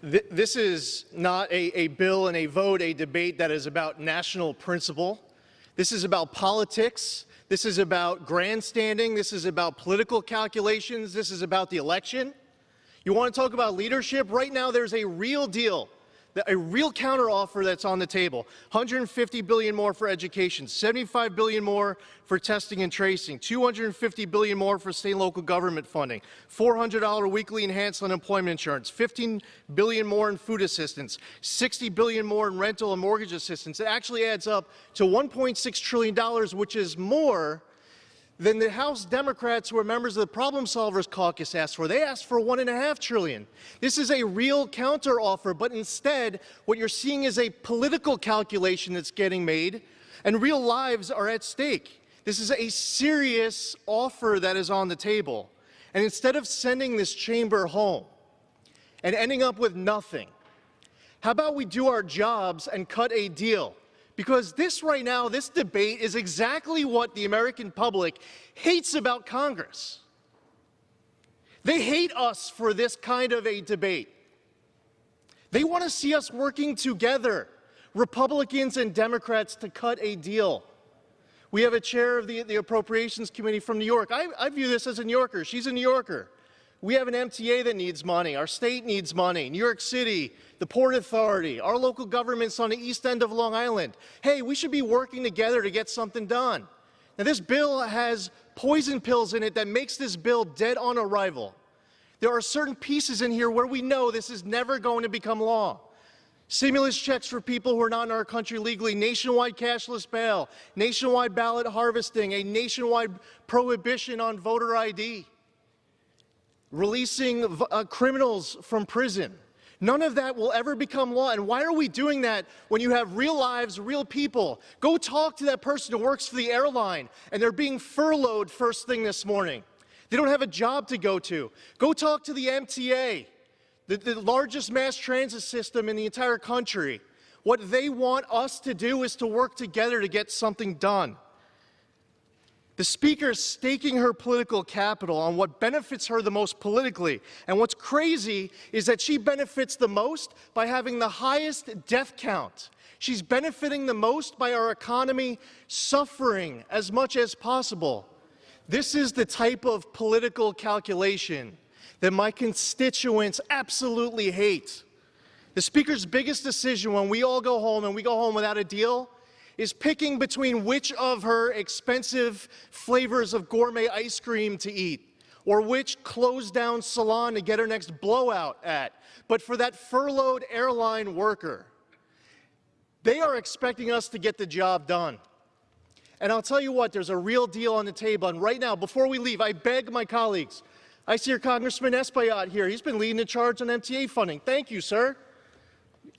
This is not a bill and a vote, a debate that is about national principle. This is about politics. This is about grandstanding. This is about political calculations. This is about the election. You want to talk about leadership? Right now, there's a real deal, a real counteroffer that's on the table. $150 billion more for education, $75 billion more for testing and tracing, $250 billion more for state and local government funding, $400 weekly enhanced unemployment insurance, $15 billion more in food assistance, $60 billion more in rental and mortgage assistance. It actually adds up to $1.6 trillion, which is more than the House Democrats, who are members of the Problem Solvers Caucus, asked for. They asked for $1.5 trillion. This is a real counteroffer, but instead, what you're seeing is a political calculation that's getting made, and real lives are at stake. This is a serious offer that is on the table. And instead of sending this chamber home and ending up with nothing, how about we do our jobs and cut a deal? Because this right now, this debate is exactly what the American public hates about Congress. They hate us for this kind of a debate. They want to see us working together, Republicans and Democrats, to cut a deal. We have a chair of the Appropriations Committee from New York. I view this as a New Yorker. She's a New Yorker. We have an MTA that needs money. Our state needs money. New York City, the Port Authority, our local governments on the east end of Long Island. Hey, we should be working together to get something done. Now, this bill has poison pills in it that makes this bill dead on arrival. There are certain pieces in here where we know this is never going to become law. Stimulus checks for people who are not in our country legally, nationwide cashless bail, nationwide ballot harvesting, a nationwide prohibition on voter ID. Releasing criminals from prison. None of that will ever become law. And why are we doing that when you have real lives, real people? Go talk to that person who works for the airline and they're being furloughed first thing this morning. They don't have a job to go to. Go talk to the MTA, the largest mass transit system in the entire country. What they want us to do is to work together to get something done. The Speaker is staking her political capital on what benefits her the most politically. And what's crazy is that she benefits the most by having the highest death count. She's benefiting the most by our economy suffering as much as possible. This is the type of political calculation that my constituents absolutely hate. The Speaker's biggest decision when we all go home and we go home without a deal is picking between which of her expensive flavors of gourmet ice cream to eat, or which closed-down salon to get her next blowout at. But for that furloughed airline worker, they are expecting us to get the job done. And I'll tell you what, there's a real deal on the table. And right now, before we leave, I beg my colleagues, I see your Congressman Espaillat here. He's been leading the charge on MTA funding. Thank you, sir.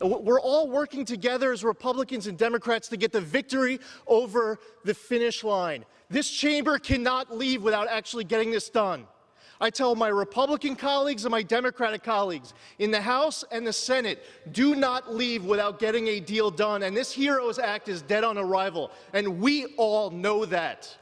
We're all working together as Republicans and Democrats to get the victory over the finish line. This chamber cannot leave without actually getting this done. I tell my Republican colleagues and my Democratic colleagues in the House and the Senate, do not leave without getting a deal done. And this HEROES Act is dead on arrival, and we all know that.